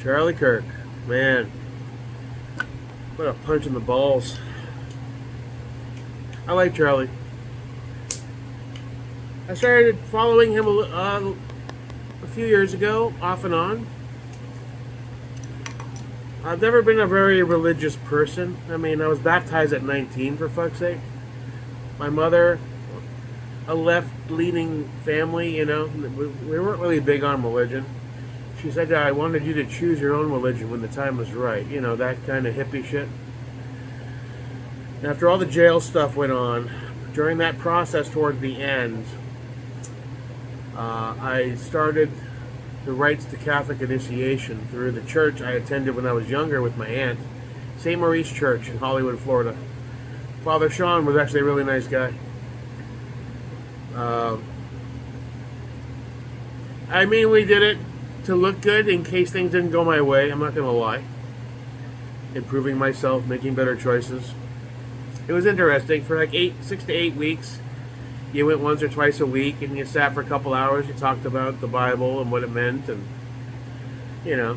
Charlie Kirk, man, what a punch in the balls. I like Charlie. I started following him a few years ago, off and on. I've never been a very religious person. I mean, I was baptized at 19, for fuck's sake. My mother, a left-leaning family, we weren't really big on religion. She said that I wanted you to choose your own religion when the time was right. That kind of hippie shit. After all the jail stuff went on, during that process towards the end, I started the rites to Catholic initiation through the church I attended when I was younger with my aunt, St. Maurice Church in Hollywood, Florida. Father Sean was actually a really nice guy. I mainly did it to look good in case things didn't go my way. I'm not going to lie. Improving myself, making better choices. It was interesting. For like 6 to 8 weeks, you went once or twice a week and you sat for a couple hours. You talked about the Bible and what it meant, and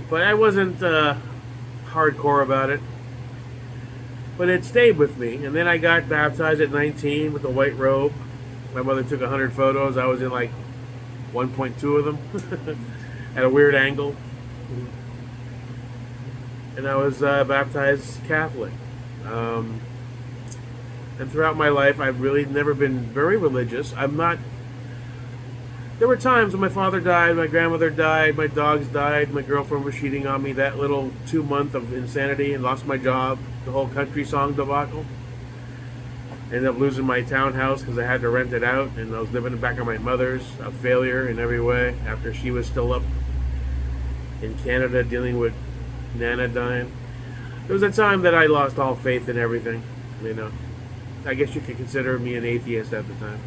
But I wasn't hardcore about it. But it stayed with me. And then I got baptized at 19 with a white robe. My mother took 100 photos. I was in like 1.2 of them at a weird angle. And I was baptized Catholic. And throughout my life, I've really never been very religious. There were times when my father died, my grandmother died, my dogs died, my girlfriend was cheating on me, that little 2 month of insanity, and lost my job, the whole country song debacle. Ended up losing my townhouse because I had to rent it out, and I was living back at my mother's, a failure in every way, after she was still up in Canada dealing with Nana dying. There was a time that I lost all faith in everything, I guess you could consider me an atheist at the time.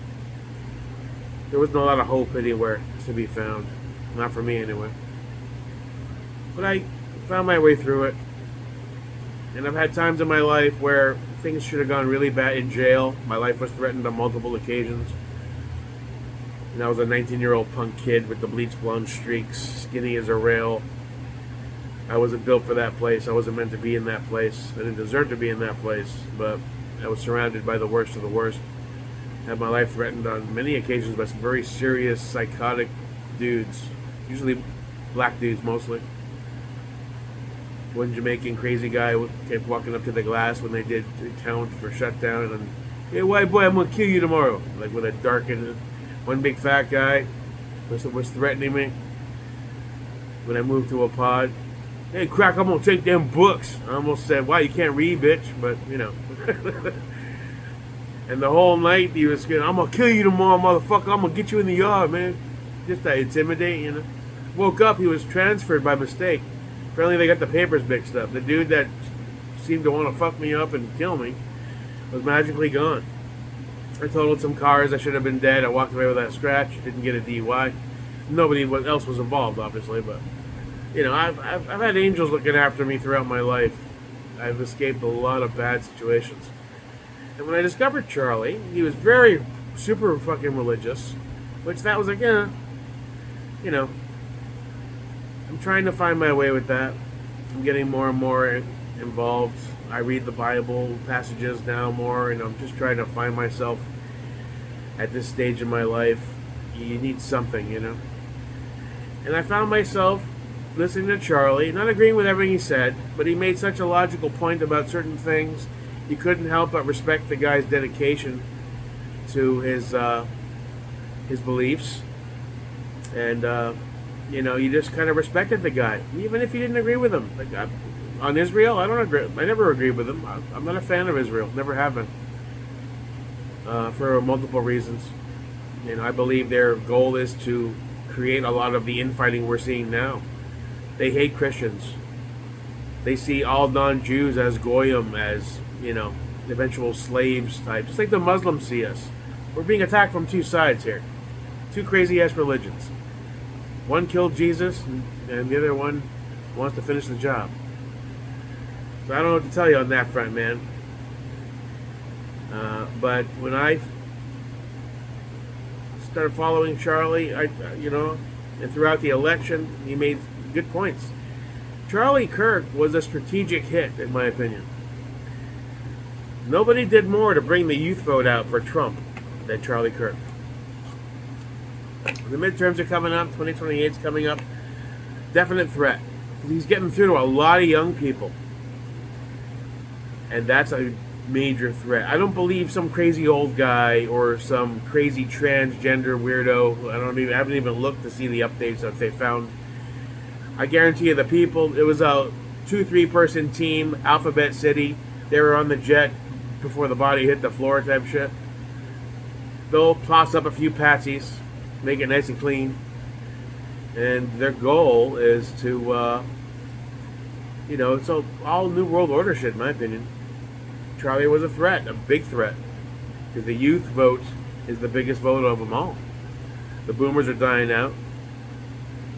There wasn't a lot of hope anywhere to be found. Not for me, anyway. But I found my way through it. And I've had times in my life where things should have gone really bad in jail. My life was threatened on multiple occasions. And I was a 19-year-old punk kid with the bleach blonde streaks, skinny as a rail. I wasn't built for that place. I wasn't meant to be in that place. I didn't deserve to be in that place, but I was surrounded by the worst of the worst. Had my life threatened on many occasions by some very serious, psychotic dudes. Usually black dudes, mostly. One Jamaican crazy guy kept walking up to the glass when they did count for shutdown, and, "Hey, white boy, I'm going to kill you tomorrow." Like with a darkened. One big fat guy was threatening me when I moved to a pod. "Hey, crack, I'm going to take them books." I almost said, "Wow, you can't read, bitch," but, And the whole night he was going, "I'm going to kill you tomorrow, motherfucker. I'm going to get you in the yard, man." Just to intimidate, Woke up, he was transferred by mistake. Apparently they got the papers mixed up. The dude that seemed to want to fuck me up and kill me was magically gone. I totaled some cars. I should have been dead. I walked away with that scratch. Didn't get a DUI. Nobody else was involved, obviously, but I've had angels looking after me throughout my life. I've escaped a lot of bad situations. And when I discovered Charlie, he was very super fucking religious, which that was again, I'm trying to find my way with that. I'm getting more and more involved. I read the Bible passages now more, and I'm just trying to find myself at this stage in my life. You need something, And I found myself listening to Charlie, not agreeing with everything he said, but he made such a logical point about certain things. You couldn't help but respect the guy's dedication to his beliefs, and you just kind of respected the guy, even if you didn't agree with him. Like on Israel, I don't agree. I never agreed with him. I'm not a fan of Israel. Never have been. For multiple reasons. I believe their goal is to create a lot of the infighting we're seeing now. They hate Christians. They see all non-Jews as goyim, as eventual slaves type, just like the Muslims see us. We're being attacked from two sides here. Two crazy-ass religions. One killed Jesus, and the other one wants to finish the job. So I don't know what to tell you on that front, man. But when I started following Charlie, and throughout the election, he made good points. Charlie Kirk was a strategic hit, in my opinion. Nobody did more to bring the youth vote out for Trump than Charlie Kirk. The midterms are coming up. 2028 is coming up. Definite threat. He's getting through to a lot of young people. And that's a major threat. I don't believe some crazy old guy or some crazy transgender weirdo. I haven't even looked to see the updates that they found. I guarantee you the people, it was a 2-3 person team, Alphabet City. They were on the jet before the body hit the floor type shit. They'll toss up a few patsies, make it nice and clean. And their goal is to, it's all New World Order shit, in my opinion. Charlie was a threat, a big threat. Because the youth vote is the biggest vote of them all. The boomers are dying out.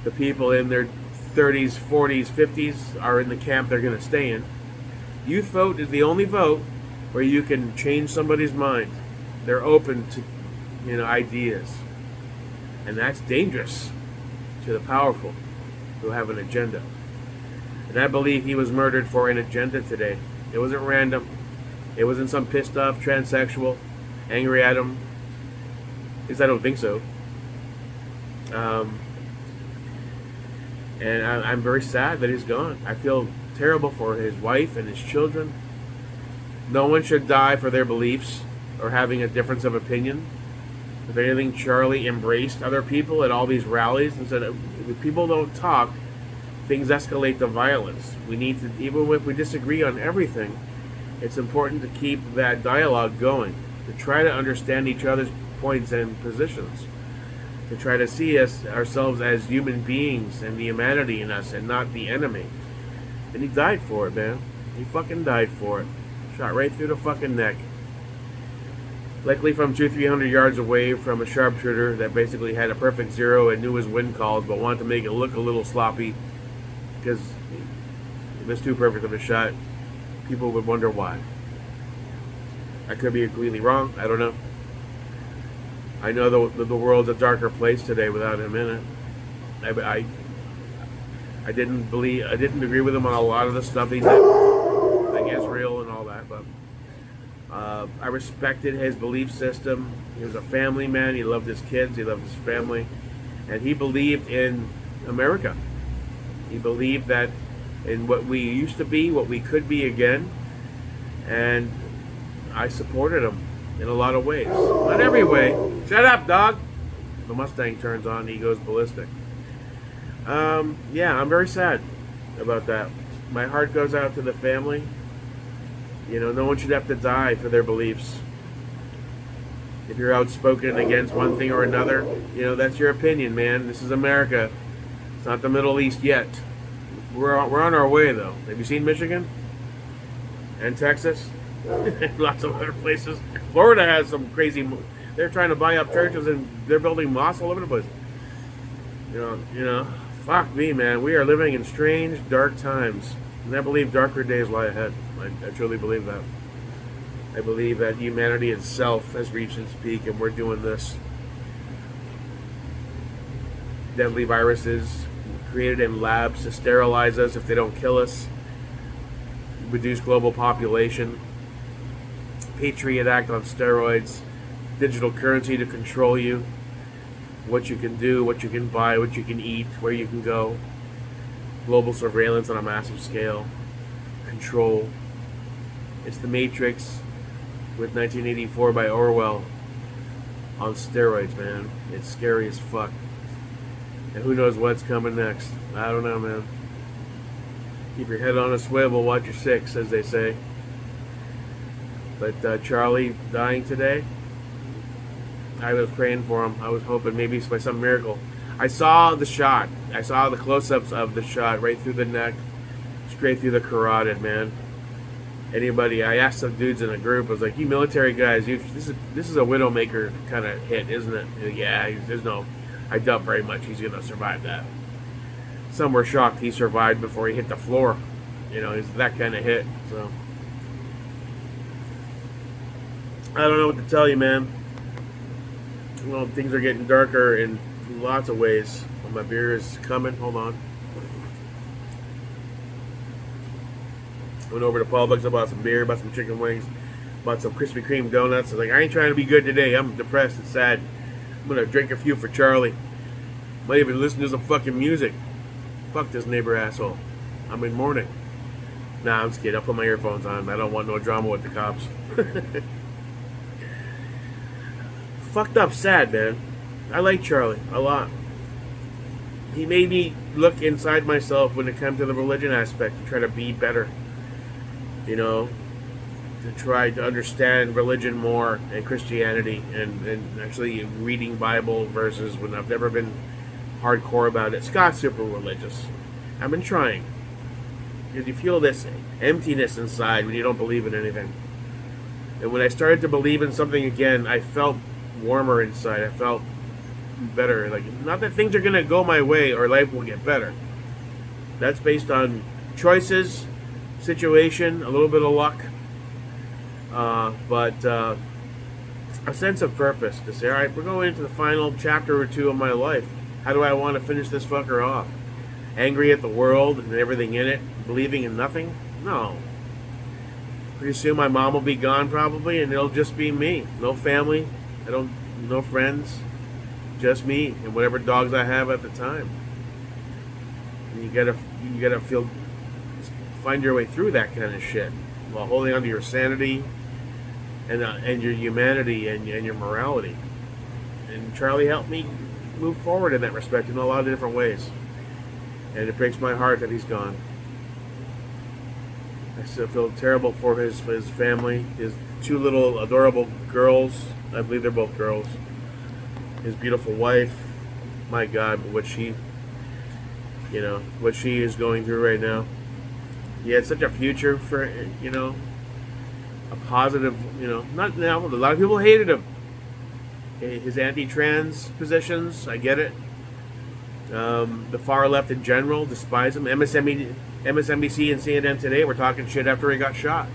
The people in their 30s, 40s, 50s are in the camp they're going to stay in. Youth vote is the only vote where you can change somebody's mind. They're open to, ideas. And that's dangerous to the powerful who have an agenda. And I believe he was murdered for an agenda today. It wasn't random. It wasn't some pissed off transsexual angry at him. At least I don't think so. And I'm very sad that he's gone. I feel terrible for his wife and his children. No one should die for their beliefs or having a difference of opinion. If anything, Charlie embraced other people at all these rallies and said, if people don't talk, things escalate to violence. We need to, even if we disagree on everything, it's important to keep that dialogue going, to try to understand each other's points and positions, to try to see ourselves as human beings and the humanity in us and not the enemy. And he died for it, man. He fucking died for it. Shot right through the fucking neck. Likely from 200-300 yards away from a sharpshooter that basically had a perfect zero and knew his wind calls but wanted to make it look a little sloppy because it was too perfect of a shot. People would wonder why. I could be completely wrong. I don't know. I know the world's a darker place today without him in it. I didn't agree with him on a lot of the stuff he did, like Israel and all that, but I respected his belief system. He was a family man. He loved his kids. He loved his family, and he believed in America. He believed that in what we used to be, what we could be again, and I supported him in a lot of ways. Not every way. Shut up, dog! The Mustang turns on, he goes ballistic. Yeah, I'm very sad about that. My heart goes out to the family. No one should have to die for their beliefs. If you're outspoken against one thing or another, that's your opinion, man. This is America. It's not the Middle East yet. We're on our way, though. Have you seen Michigan? And Texas? Lots of other places. Florida has some crazy... They're trying to buy up churches and they're building mosques all over the place. Fuck me, man. We are living in strange, dark times. And I believe darker days lie ahead. I truly believe that. I believe that humanity itself has reached its peak and we're doing this. Deadly viruses created in labs to sterilize us if they don't kill us. Reduce global population. Patriot Act on steroids. Digital currency to control you. What you can do, what you can buy, what you can eat, where you can go. Global surveillance on a massive scale. Control. It's the Matrix with 1984 by Orwell on steroids, man. It's scary as fuck. And who knows what's coming next. I don't know, man. Keep your head on a swivel, watch your six, as they say. But Charlie dying today, I was praying for him. I was hoping maybe it's by some miracle. I saw the shot. I saw the close-ups of the shot right through the neck, straight through the carotid, man. I asked some dudes in a group, I was like, you military guys, this is a Widowmaker kind of hit, isn't it? Yeah, I doubt very much he's going to survive that. Some were shocked he survived before he hit the floor. It's that kind of hit, so. I don't know what to tell you, man. Well, things are getting darker in lots of ways. Well, my beer is coming. Hold on. Went over to Publix, I bought some beer, bought some chicken wings, bought some Krispy Kreme donuts. I was like, I ain't trying to be good today. I'm depressed and sad. I'm gonna drink a few for Charlie. Might even listen to some fucking music. Fuck this neighbor asshole. I'm in mourning. Nah, I'm just kidding. I'll put my earphones on. I don't want no drama with the cops. Fucked up sad, man. I like Charlie a lot. He made me look inside myself when it comes to the religion aspect to try to be better. You know, to try to understand religion more and Christianity and actually reading Bible verses when I've never been hardcore about it. Scott's super religious. I've been trying. Because you feel this emptiness inside when you don't believe in anything. And when I started to believe in something again, I felt warmer inside. I felt better. Like, not that things are going to go my way or life will get better. That's based on choices, situation, a little bit of luck. But a sense of purpose to say, all right, we're going into the final chapter or two of my life. How do I want to finish this fucker off? Angry at the world and everything in it, believing in nothing? No. Pretty soon my mom will be gone probably, and it'll just be me. No family, no friends, just me and whatever dogs I have at the time. And you gotta find your way through that kind of shit while holding on to your sanity and your humanity and your morality. And Charlie helped me move forward in that respect in a lot of different ways. And it breaks my heart that he's gone. I still feel terrible for his family, his two little adorable girls. I believe they're both girls. His beautiful wife. My God, what she is going through right now. He had such a future for, a positive, not now. A lot of people hated him. His anti-trans positions, I get it. The far left in general despise him. MSNBC and CNN today were talking shit after he got shot.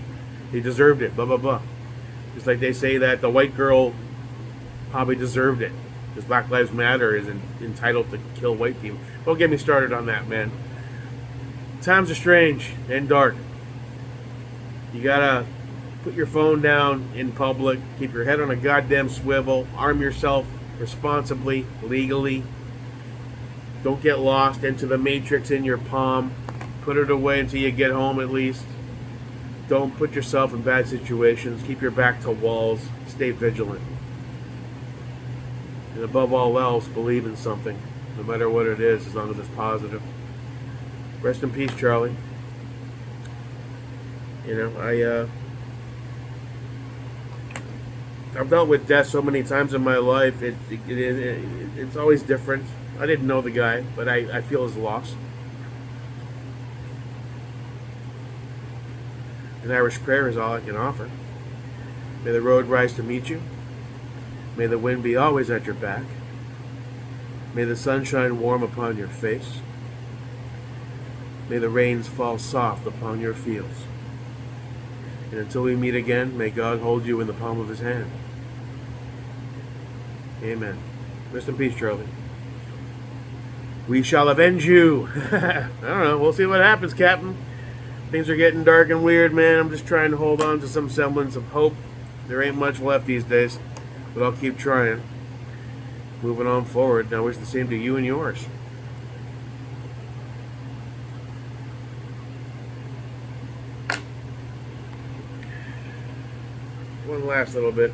He deserved it, blah, blah, blah. Just like they say that the white girl probably deserved it. Because Black Lives Matter is entitled to kill white people. Don't get me started on that, man. Times are strange and dark. You gotta put your phone down in public. Keep your head on a goddamn swivel. Arm yourself responsibly, legally. Don't get lost into the matrix in your palm. Put it away until you get home at least. Don't put yourself in bad situations. Keep your back to walls. Stay vigilant. And above all else, believe in something. No matter what it is, as long as it's positive. Rest in peace, Charlie. I've dealt with death so many times in my life. It's always different. I didn't know the guy, but I feel his loss. An Irish prayer is all I can offer. May the road rise to meet you. May the wind be always at your back. May the sun shine warm upon your face. May the rains fall soft upon your fields. And until we meet again, may God hold you in the palm of his hand. Amen. Rest in peace, Charlie. We shall avenge you. I don't know. We'll see what happens, Captain. Things are getting dark and weird, man. I'm just trying to hold on to some semblance of hope. There ain't much left these days, but I'll keep trying. Moving on forward. And I wish the same to you and yours. One last little bit.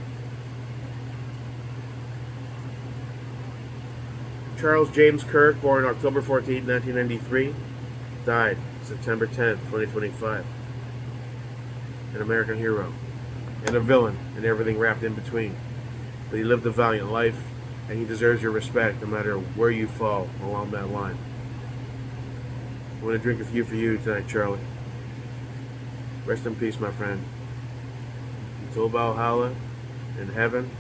Charles James Kirk, born October 14, 1993, died September 10th, 2025. An American hero and a villain and everything wrapped in between. But he lived a valiant life, and he deserves your respect no matter where you fall along that line. I want to drink a few for you tonight, Charlie. Rest in peace, my friend. Until Valhalla, in heaven,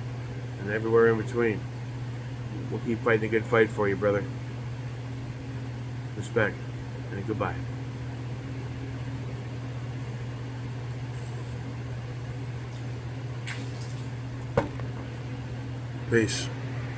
and everywhere in between. We'll keep fighting a good fight for you, brother. Respect, and goodbye. Peace.